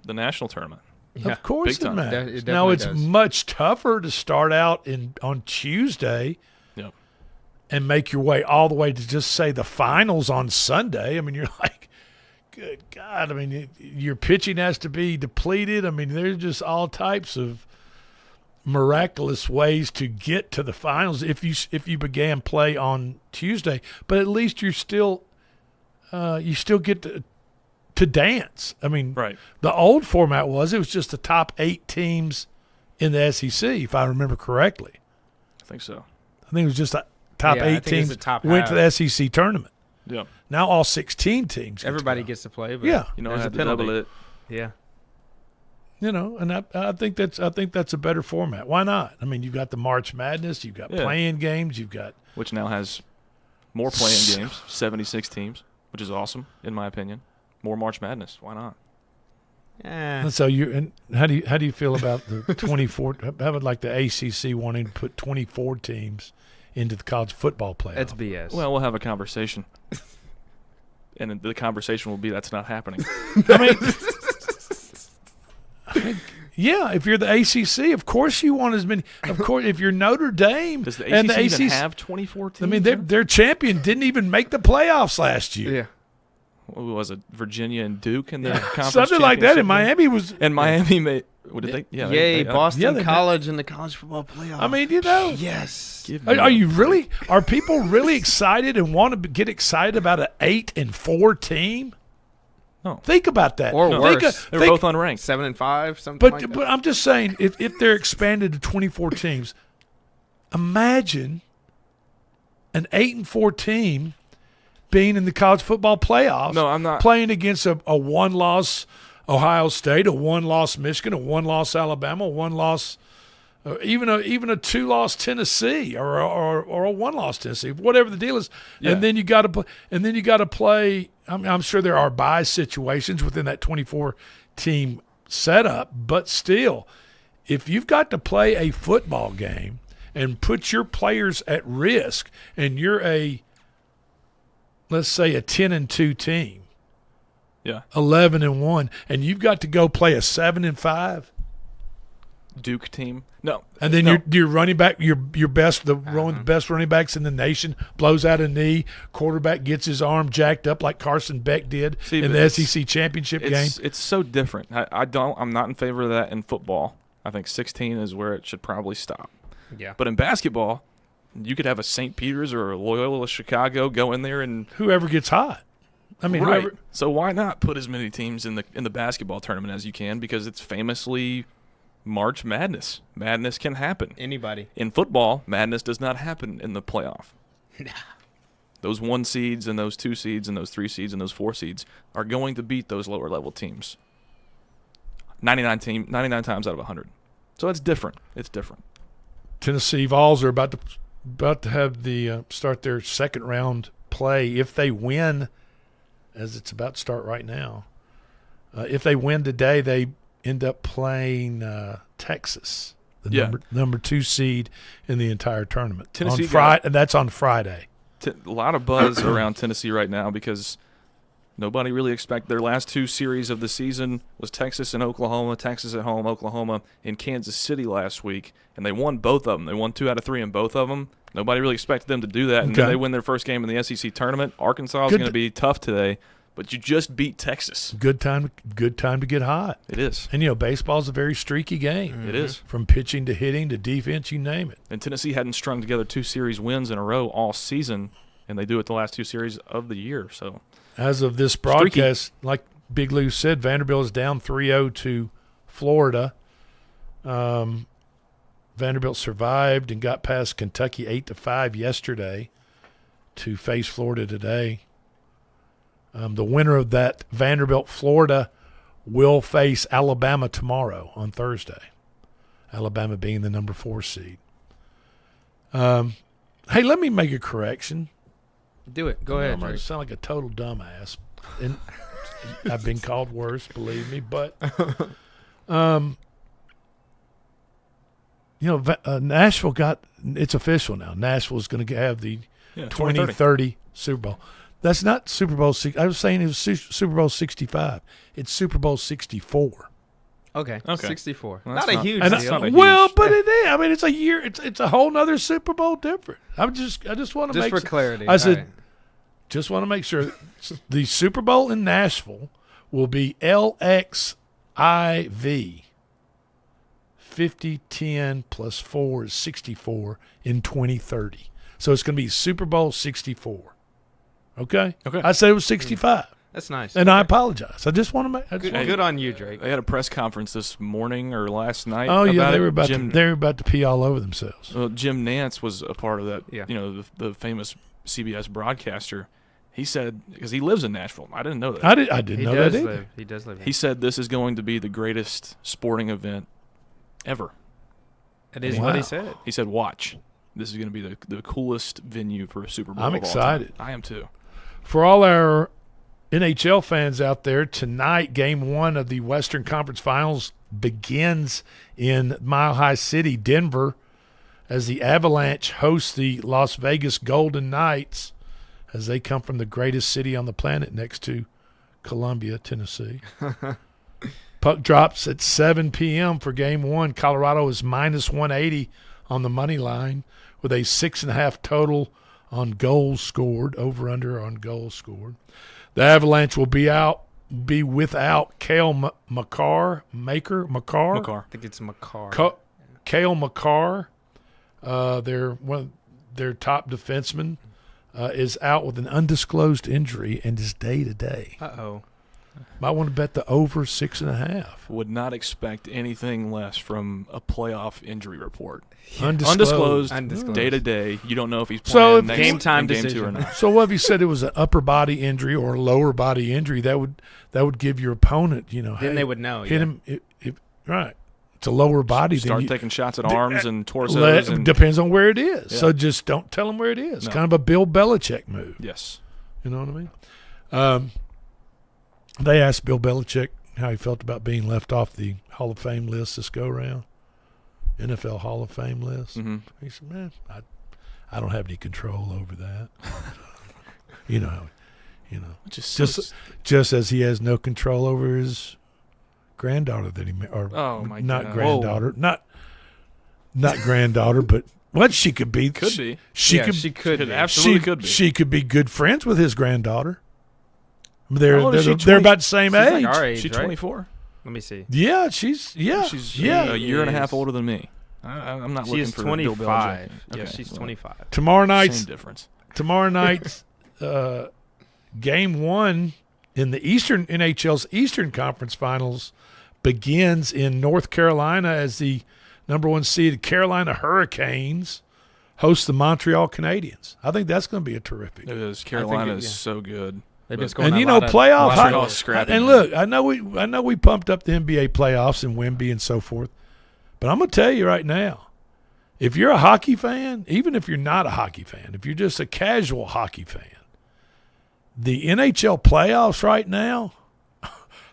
national tournament. Yeah, of course, big it time. matters. It Now it's definitely does. much tougher to start out on Tuesday. Yep. And make your way all the way to just say the finals on Sunday. I mean, you're like, good God. I mean, your pitching has to be depleted. I mean, there's just all types of miraculous ways to get to the finals if you began play on Tuesday. But at least you still get to dance. I mean, right. The old format it was just the top 8 teams in the SEC, if I remember correctly. I think so. I think it was just the top 8 teams went to the SEC tournament. Yeah. Now all 16 teams. Everybody gets to play, but yeah. there's a to penalty. double it. Yeah. And I think that's a better format. Why not? I mean, you've got the March Madness, you've got playing games, you've got which now has more playing games, 76 teams, which is awesome in my opinion. More March Madness. Why not? Yeah. And so how do you feel about the 24? How about like the ACC wanting to put 24 teams into the college football playoff? That's BS. Well, we'll have a conversation, and the conversation will be that's not happening. I mean, yeah. If you're the ACC, of course you want as many. Of course, if you're Notre Dame, does the ACC, and the ACC even have 24 teams? I mean, their champion didn't even make the playoffs last year. Yeah. What was it? Virginia and Duke in the conference something like that. And championship Miami was. And Miami made. What did they? Yeah. Yay, they Boston College in the college football playoff. I mean, Yes. Are you really? Are people really excited and want to get excited about an 8-4 team? No. Think about that. Or worse. They're both unranked. 7-5, something like that. But I'm just saying, if they're expanded to 24 teams, imagine an 8-4 team being in the college football playoffs. No, I'm not playing against a 1-loss Ohio State, a 1-loss Michigan, a 1-loss Alabama, a 1-loss, even a 2-loss Tennessee, or a 1-loss Tennessee, whatever the deal is. Yeah. And then you got to play. I'm sure there are bye situations within that 24 team setup, but still, if you've got to play a football game and put your players at risk, and you're let's say a 10-2 team, yeah, 11-1, and you've got to go play a 7-5 Duke team. No, and then no. your running back, your best, one of the best running backs in the nation, blows out a knee. Quarterback gets his arm jacked up like Carson Beck did in the SEC championship game. It's so different. I'm not in favor of that in football. I think 16 is where it should probably stop. Yeah. But in basketball, you could have a St. Peter's or a Loyola Chicago go in there and whoever gets hot. I mean, right. whoever. So why not put as many teams in the basketball tournament as you can, because it's famously March Madness. Madness can happen. Anybody. In football, madness does not happen in the playoff. Those 1 seeds and those 2 seeds and those 3 seeds and those 4 seeds are going to beat those lower level teams 99 times out of 100. So it's different. It's different. Tennessee Vols are about to have start their second round play if they win, as it's about to start right now. If they win today, they end up playing Texas, the number 2 seed in the entire tournament. Tennessee on Friday, and that's on Friday. A lot of buzz around Tennessee right now because nobody really expected their last 2 series of the season was Texas and Oklahoma, Texas at home, Oklahoma in Kansas City last week, and they won both of them. They won 2 out of 3 in both of them. Nobody really expected them to do that, and then they win their first game in the SEC tournament. Arkansas is going to be tough today, but you just beat Texas. Good time to get hot. It is. And, baseball's a very streaky game. It is. From pitching to hitting to defense, you name it. And Tennessee hadn't strung together 2 series wins in a row all season, and they do it the last 2 series of the year. So, as of this broadcast, like Big Lou said, Vanderbilt is down 3-0 to Florida. Vanderbilt survived and got past Kentucky 8-5 yesterday to face Florida today. The winner of that Vanderbilt-Florida will face Alabama tomorrow on Thursday. Alabama being the number 4 seed. Hey, let me make a correction. Do it. Go ahead. I sound like a total dumbass. And I've been called worse, believe me. But, Nashville it's official now. Nashville's going to have the 2030 Super Bowl. That's not Super Bowl 6. I was saying it was Super Bowl 65. It's Super Bowl 64. Okay. 64. Well, not a huge deal. But it is. I mean, it's a year. It's a whole nother Super Bowl different. I just want to make for clarity. I said, just want to make sure the Super Bowl in Nashville will be LXIV. 50, 10 plus 4 is 64 in 2030. So it's going to be Super Bowl 64. Okay? I said it was 65. That's nice. And I apologize. I just want to make good on you, Drake. They had a press conference this morning or last night. Oh, yeah, they were about to pee all over themselves. Well, Jim Nantz was a part of that. Yeah. The famous CBS broadcaster. He said, because he lives in Nashville. I didn't know that. I didn't know that either. He does live. He said this is going to be the greatest sporting event ever. It is what he said. He said, "Watch. This is going to be the coolest venue for a Super Bowl." I'm excited. I am too. For all our NHL fans out there, tonight, Game 1 of the Western Conference Finals begins in Mile High City, Denver, as the Avalanche host the Las Vegas Golden Knights as they come from the greatest city on the planet next to Columbia, Tennessee. Puck drops at 7 p.m. for Game 1. Colorado is minus 180 on the money line with a 6.5 total on goals scored, over-under on goals scored. The Avalanche will be without Cale Makar. I think it's Makar. Cale Makar, their top defenseman, is out with an undisclosed injury and is day-to-day. Uh-oh. Might want to bet the over 6.5. Would not expect anything less from a playoff injury report. Undisclosed. Day to day. You don't know if he's playing next game time game decision 2 or not. So what if you said it was an upper body injury or a lower body injury? That would give your opponent, Then they would know. Hit him. Right. It's a lower body. Start taking shots at arms and torsos. Depends on where it is. Yeah. So just don't tell them where it is. No. Kind of a Bill Belichick move. Yes. You know what I mean? They asked Bill Belichick how he felt about being left off the Hall of Fame list this go-round, NFL Hall of Fame list. Mm-hmm. He said, man, I don't have any control over that. Just as he has no control over his granddaughter that he not granddaughter, not granddaughter, but what she could be. Could be. She absolutely could be. She could be good friends with his granddaughter. They're about the same age. Like our age. She's 24. Let me see. Yeah, she's a year and a half older than me. I'm not looking for 25. Bill Belichick. Yeah, she's 25. Tomorrow night's same difference. Tomorrow night's Game 1 in the NHL's Eastern Conference Finals begins in North Carolina as the number 1 seeded Carolina Hurricanes host the Montreal Canadiens. I think that's going to be a terrific. It is. Carolina is so good. They've been scoring playoff Montreal's scrappy. And look, I know we pumped up the NBA playoffs and Wemby and so forth, but I'm going to tell you right now, if you're a hockey fan, even if you're not a hockey fan, if you're just a casual hockey fan, the NHL playoffs right now,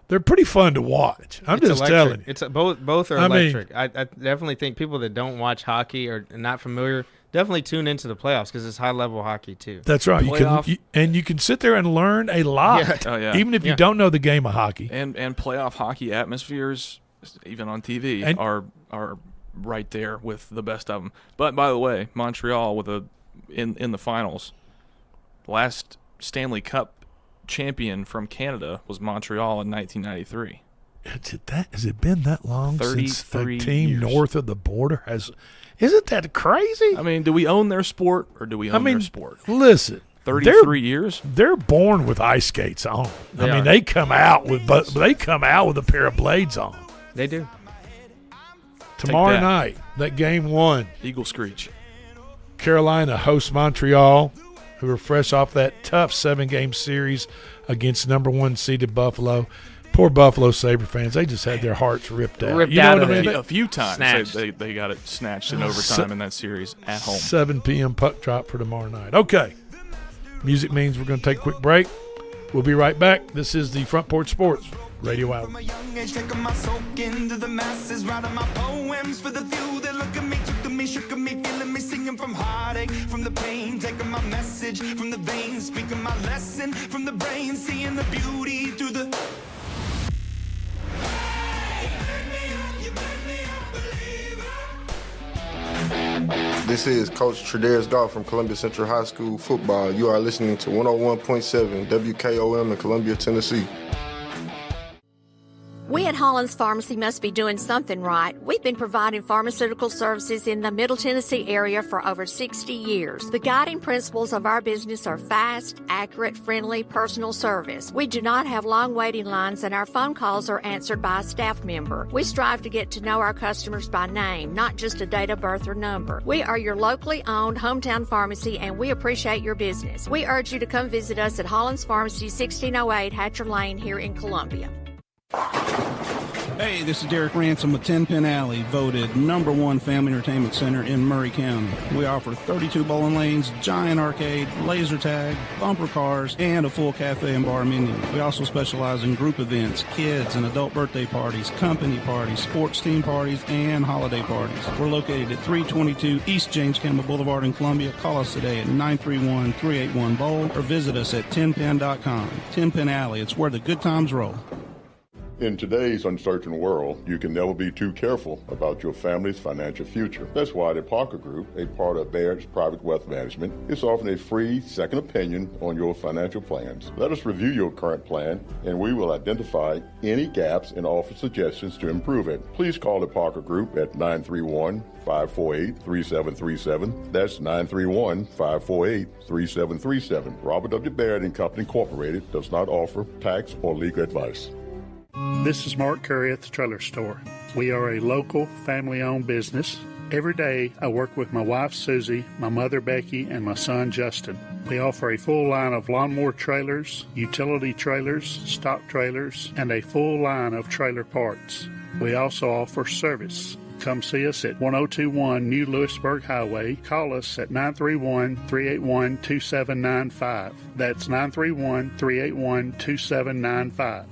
they're pretty fun to watch. I'm just telling you. It's both are electric. I definitely think people that don't watch hockey or are not familiar definitely tune into the playoffs because it's high-level hocky too. That's right. You can sit there and learn a lot, even if you don't know the game of hockey. And playoff hockey atmospheres, even on TV, are right there with the best of them. But by the way, Montreal in the finals, last Stanley Cup champion from Canada was Montreal in 1993. Has it been that long since the team years. north of the border has? Isn't that crazy? I mean, do we own their sport or do we own their sport? Listen, 33 years. They're born with ice skates on. They come out with a pair of blades on. They do. Tomorrow night, that game one. Eagle Screech. Carolina hosts Montreal, who are fresh off that tough 7-game series against number 1 seeded Buffalo. Poor Buffalo Sabre fans, they just had their hearts ripped out. You know what I mean? A few times they got it snatched in overtime in that series at home. 7 p.m. puck drop for tomorrow night. Okay. Music means we're going to take a quick break. We'll be right back. This is the Front Porch Sports Radio Hour. Taking my soak into the masses, writing my poems for the few that look at me, took me, shook at me, feeling me, singing from heartache, from the pain, taking my message from the veins, speaking my lesson from the brain, seeing the beauty through the. This is Coach Tredaris Goff from Columbia Central High School football. You are listening to 101.7 WKOM in Columbia, Tennessee. We at Hollins Pharmacy must be doing something right. We've been providing pharmaceutical services in the Middle Tennessee area for over 60 years. The guiding principles of our business are fast, accurate, friendly, personal service. We do not have long waiting lines, and our phone calls are answered by a staff member. We strive to get to know our customers by name, not just a date of birth or number. We are your locally owned hometown pharmacy, and we appreciate your business. We urge you to come visit us at Hollins Pharmacy, 1608 Hatcher Lane here in Columbia. Hey, this is Derek Ransom with 10 Pin Alley, voted #1 family entertainment center in Murray County. We offer 32 bowling lanes, giant arcade, laser tag, bumper cars, and a full cafe and bar menu. We also specialize in group events, kids and adult birthday parties, company parties, sports team parties, and holiday parties. We're located at 322 East James Campbell Boulevard in Columbia. Call us today at 931-381-BOWL or visit us at 10pin.com. 10 Pin Alley, it's where the good times roll. In today's uncertain world, you can never be too careful about your family's financial future. That's why the Parker Group, a part of Baird's Private Wealth Management, is offering a free second opinion on your financial plans. Let us review your current plan, and we will identify any gaps and offer suggestions to improve it. Please call the Parker Group at 931-548-3737. That's 931-548-3737. Robert W. Baird & Company Incorporated does not offer tax or legal advice. This is Mark Curry at the Trailer Store. We are a local, family-owned business. Every day, I work with my wife, Susie, my mother, Becky, and my son, Justin. We offer a full line of lawnmower trailers, utility trailers, stock trailers, and a full line of trailer parts. We also offer service. Come see us at 1021 New Lewisburg Highway. Call us at 931-381-2795. That's 931-381-2795.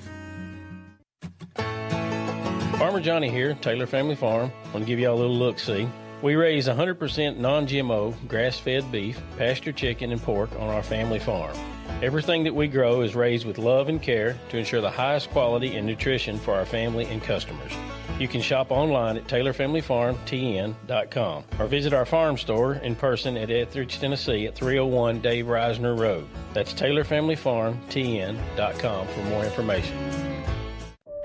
Farmer Johnny here, Taylor Family Farm. I want to give y'all a little look-see. We raise 100% non-GMO, grass-fed beef, pasture chicken, and pork on our family farm. Everything that we grow is raised with love and care to ensure the highest quality and nutrition for our family and customers. You can shop online at TaylorFamilyFarmTN.com or visit our farm store in person at Etheridge, Tennessee at 301 Dave Reisner Road. That's TaylorFamilyFarmTN.com for more information.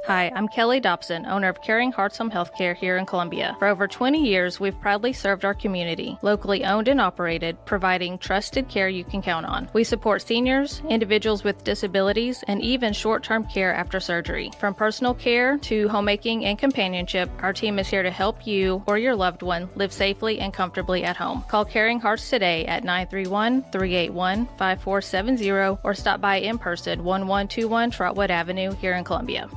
Hi, I'm Kelly Dobson, owner of Caring Hearts Home Healthcare here in Columbia. For over 20 years, we've proudly served our community, locally owned and operated, providing trusted care you can count on. We support seniors, individuals with disabilities, and even short-term care after surgery. From personal care to homemaking and companionship, our team is here to help you or your loved one live safely and comfortably at home. Call Caring Hearts today at 931-381-5470 or stop by in person, 1121 Trotwood Avenue here in Columbia.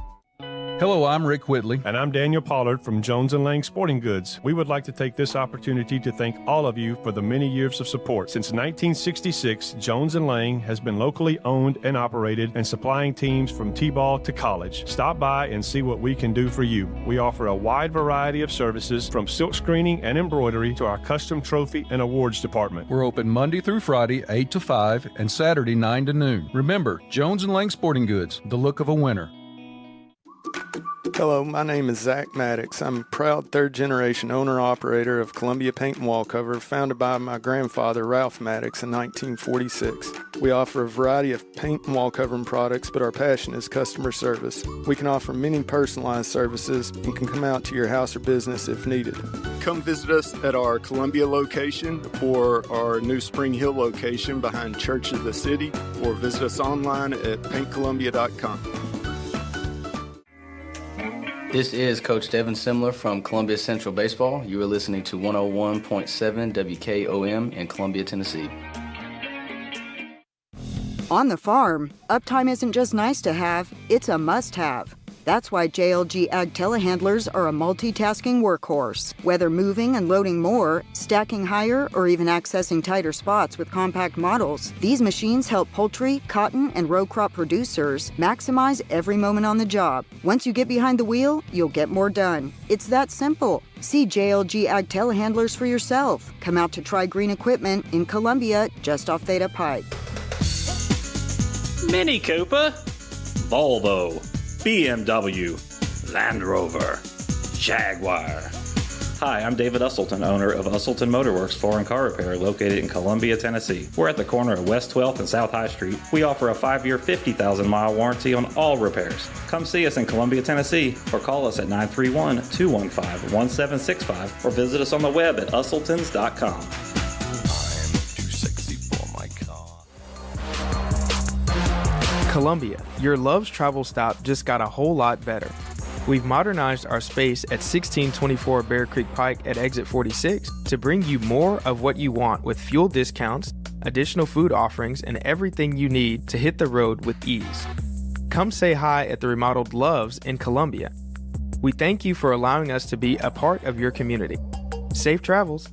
Hello, I'm Rick Whitley. And I'm Daniel Pollard from Jones & Lang Sporting Goods. We would like to take this opportunity to thank all of you for the many years of support. Since 1966, Jones & Lang has been locally owned and operated and supplying teams from T-ball to college. Stop by and see what we can do for you. We offer a wide variety of services from silk screening and embroidery to our custom trophy and awards department. We're open Monday through Friday, 8 to 5, and Saturday, 9 to noon. Remember, Jones & Lang Sporting Goods, the look of a winner. Hello, my name is Zach Maddox. I'm a proud third-generation owner-operator of Columbia Paint and Wallcover, founded by my grandfather, Ralph Maddox, in 1946. We offer a variety of paint and wallcovering products, but our passion is customer service. We can offer many personalized services and can come out to your house or business if needed. Come visit us at our Columbia location or our new Spring Hill location behind Church of the City, or visit us online at paintcolumbia.com. This is Coach Devin Simler from Columbia Central Baseball. You are listening to 101.7 WKOM in Columbia, Tennessee. On the farm, uptime isn't just nice to have, it's a must-have. That's why JLG Ag telehandlers are a multitasking workhorse. Whether moving and loading more, stacking higher, or even accessing tighter spots with compact models, these machines help poultry, cotton, and row crop producers maximize every moment on the job. Once you get behind the wheel, you'll get more done. It's that simple. See JLG Ag telehandlers for yourself. Come out to Try Green Equipment in Columbia, just off Theta Pike. Mini Cooper, Volvo, BMW, Land Rover, Jaguar. Hi, I'm David Usselton, owner of Usselton Motorworks Foreign Car Repair located in Columbia, Tennessee. We're at the corner of West 12th and South High Street. We offer a 5-year, 50,000-mile warranty on all repairs. Come see us in Columbia, Tennessee, or call us at 931-215-1765 or visit us on the web at usseltons.com. Columbia, your Love's travel stop just got a whole lot better. We've modernized our space at 1624 Bear Creek Pike at exit 46 to bring you more of what you want with fuel discounts, additional food offerings, and everything you need to hit the road with ease. Come say hi at the remodeled Love's in Columbia. We thank you for allowing us to be a part of your community. Safe travels.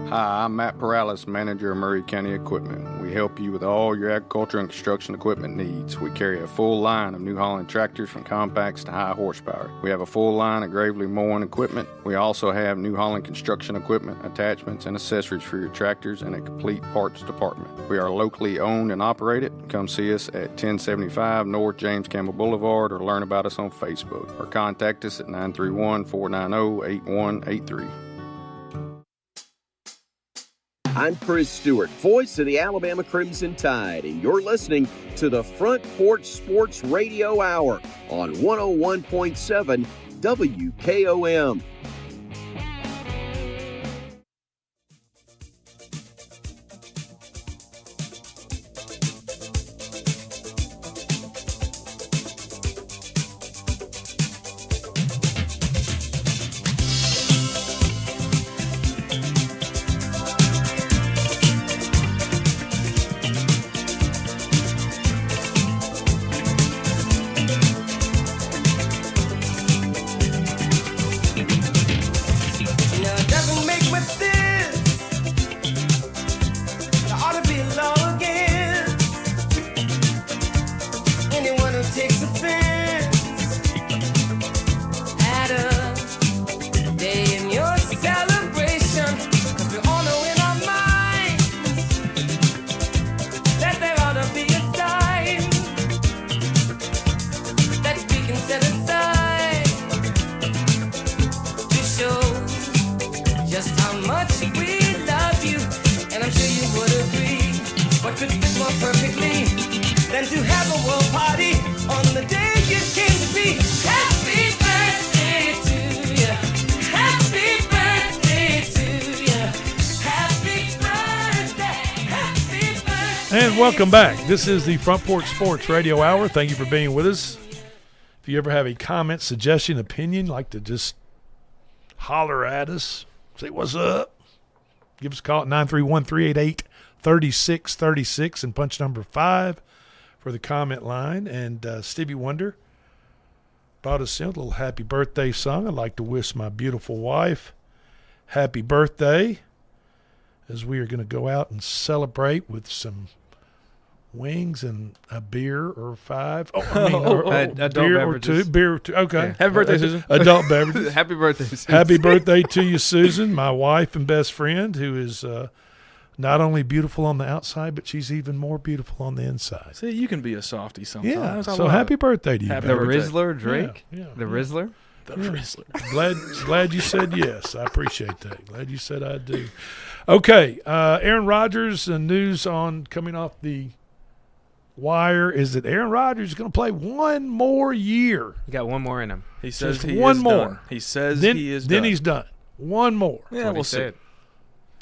Hi, I'm Matt Perales, manager of Murray County Equipment. We help you with all your agriculture and construction equipment needs. We carry a full line of New Holland tractors from compacts to high horsepower. We have a full line of Gravely mowing equipment. We also have New Holland construction equipment, attachments, and accessories for your tractors and a complete parts department. We are locally owned and operated. Come see us at 1075 North James Campbell Boulevard or learn about us on Facebook or contact us at 931-490-8183. I'm Chris Stewart, voice of the Alabama Crimson Tide, and you're listening to the Front Porch Sports Radio Hour on 101.7 WKOM. And welcome back. This is the Front Porch Sports Radio Hour. Thank you for being with us. If you ever have a comment, suggestion, opinion, like to just holler at us, say what's up, give us a call at 931-388-3636 and punch number 5 for the comment line. And Stevie Wonder brought us in a little happy birthday song. I'd like to wish my beautiful wife happy birthday, as we are going to go out and celebrate with some wings and a beer or 5. Adult beer beverages. Beer or 2. Okay. Yeah. Happy birthday, Susan. Adult beverages. Happy birthday, Susan. Happy birthday to you, Susan, my wife and best friend, who is not only beautiful on the outside, but she's even more beautiful on the inside. See, you can be a softie sometimes. Yeah. So happy birthday to you. Happy The birthday. Rizzler, Drake? Yeah. The Rizzler? The Rizzler. Glad you said yes. I appreciate that. Glad you said I do. Okay, Aaron Rodgers, news on coming off the wire is that Aaron Rodgers is going to play one more year. He got one more in him. He says Just he one is more. done. He says then, he is then done. he's done. One more. Yeah, we'll see.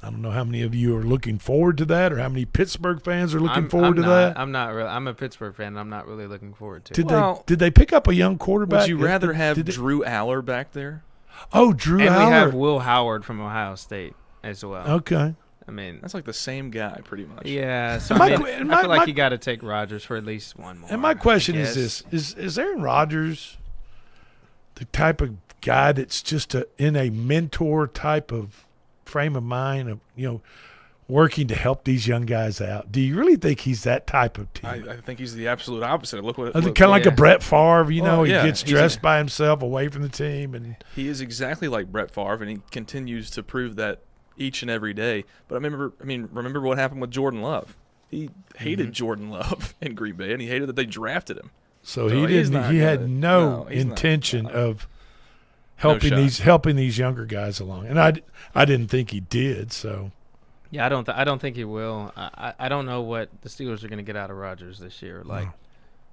I don't know how many of you are looking forward to that, or how many Pittsburgh fans are looking forward to that. I'm not really. I'm a Pittsburgh fan. And I'm not really looking forward to it. Did they pick up a young quarterback? Would you rather have Drew Aller back there? Oh, Drew Aller. And we have Will Howard from Ohio State as well. Okay. I mean, that's like the same guy, pretty much. Yeah. So I feel like you got to take Rodgers for at least one more. And my question is this: Is Aaron Rodgers the type of guy that's just in a mentor type of frame of mind, of working to help these young guys out? Do you really think he's that type of team? I think he's the absolute opposite. Look what kind of like a Brett Favre. He gets he's dressed by himself away from the team, and he is exactly like Brett Favre, and he continues to prove that each and every day. But remember what happened with Jordan Love. He hated Jordan Love in Green Bay, and he hated that they drafted him. So he didn't. He had no intention of helping these younger guys along, and I didn't think he did. So yeah, I don't think he will. I don't know what the Steelers are going to get out of Rodgers this year. Like,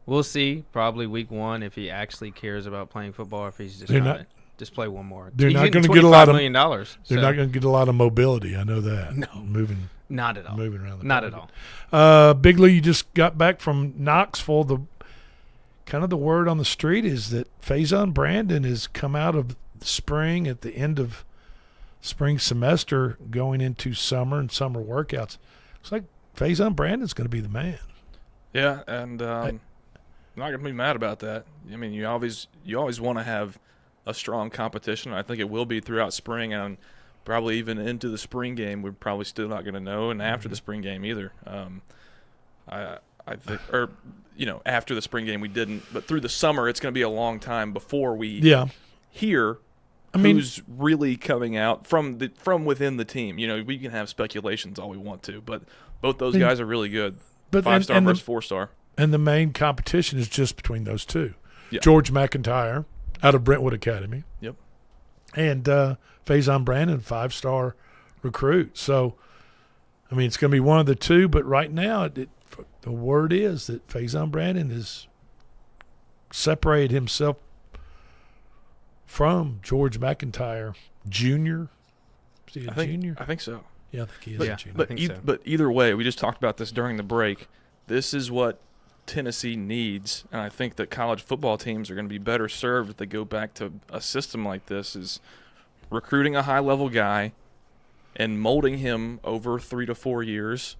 we'll see. Probably week 1 if he actually cares about playing football, or if he's just trying to just play one more. They're not going to get a lot of $25 million. They're not going to get a lot of mobility. I know that. No, moving. Not at all. Moving around. Not at all. Big Lou, you just got back from Knoxville. The word on the street is that Faison Brandon has come out of spring at the end of spring semester, going into summer and summer workouts. Looks like Faison Brandon's going to be the man. Yeah, and I'm not going to be mad about that. I mean, you always want to have a strong competition. I think it will be throughout spring, and probably even into the spring game. We're probably still not going to know, and after the spring game either. I think, after the spring game we didn't, but through the summer it's going to be a long time before we hear who's really coming out from within the team. We can have speculations all we want to, but both those guys are really good. 5-star versus 4-star. And the main competition is just between those two. Yeah. George McIntyre out of Brentwood Academy. Yep. And Faison Brandon, 5-star recruit. So, it's going to be one of the two, but right now the word is that Faison Brandon has separated himself from George McIntyre Jr. Is he a junior? I think so. Yeah, I think he is a junior. But either way, we just talked about this during the break. This is what Tennessee needs, and I think that college football teams are going to be better served if they go back to a system like this, is recruiting a high-level guy and molding him over 3 to 4 years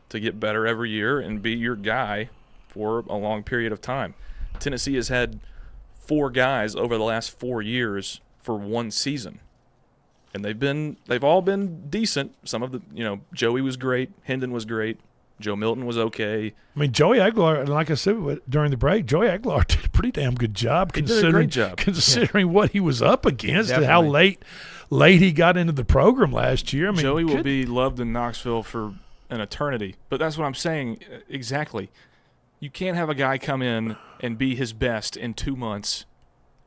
to get better every year and be your guy for a long period of time. Tennessee has had 4 guys over the last 4 years for one season, and they've all been decent. Some of the Joey was great, Hendon was great, Joe Milton was okay. Joey Aguilar, like I said during the break, Joey Aguilar did a pretty damn good job considering what he was up against and how late he got into the program last year. Joey will be loved in Knoxville for an eternity. But that's what I'm saying exactly. You can't have a guy come in and be his best in 2 months.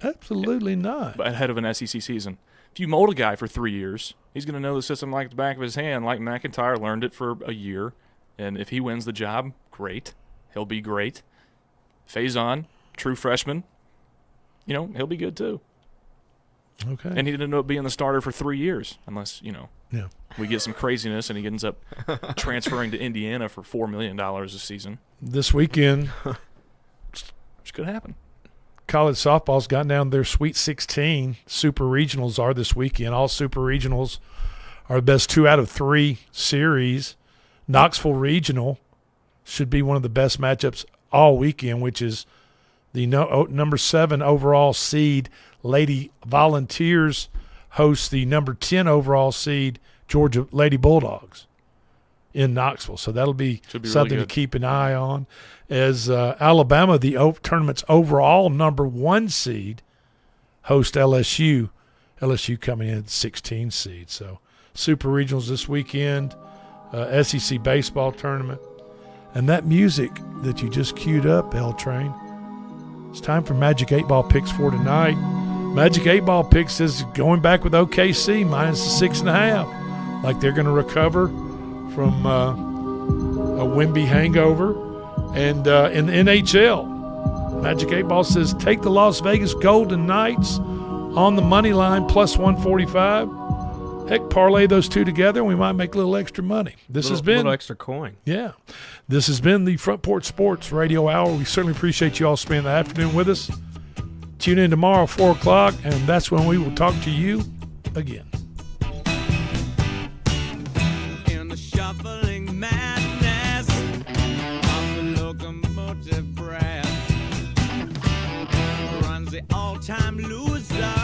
Absolutely not. Ahead of an SEC season. If you mold a guy for 3 years, he's going to know the system like the back of his hand, like McIntyre learned it for a year. And if he wins the job, great. He'll be great. Faison, true freshman, he'll be good too. Okay. And he didn't end up being the starter for 3 years, unless, we get some craziness and he ends up transferring to Indiana for $4 million a season. This weekend, which could happen. College softball's gotten down to their Sweet 16. Super Regionals are this weekend. All Super Regionals are the best 2 out of 3 series. Knoxville Regional should be one of the best matchups all weekend, which is the number 7 overall seed Lady Volunteers host the number 10 overall seed Georgia Lady Bulldogs in Knoxville. So that'll be something to keep an eye on. As Alabama, the tournament's overall number 1 seed, host LSU. LSU coming in at 16 seed. So Super Regionals this weekend. SEC baseball tournament. And that music that you just queued up, L Train, it's time for Magic 8 Ball picks for tonight. Magic 8 Ball picks is going back with OKC minus the 6.5. Like they're going to recover from a Wemby hangover. And in the NHL, Magic 8 Ball says take the Las Vegas Golden Knights on the money line plus 145. Heck, parlay those two together, and we might make a little extra money. This has been a little extra coin. Yeah. This has been the Front Porch Sports Radio Hour. We certainly appreciate you all spending the afternoon with us. Tune in tomorrow, 4 o'clock, and that's when we will talk to you again. In the shuffling madness of the locomotive breath runs the all-time loser.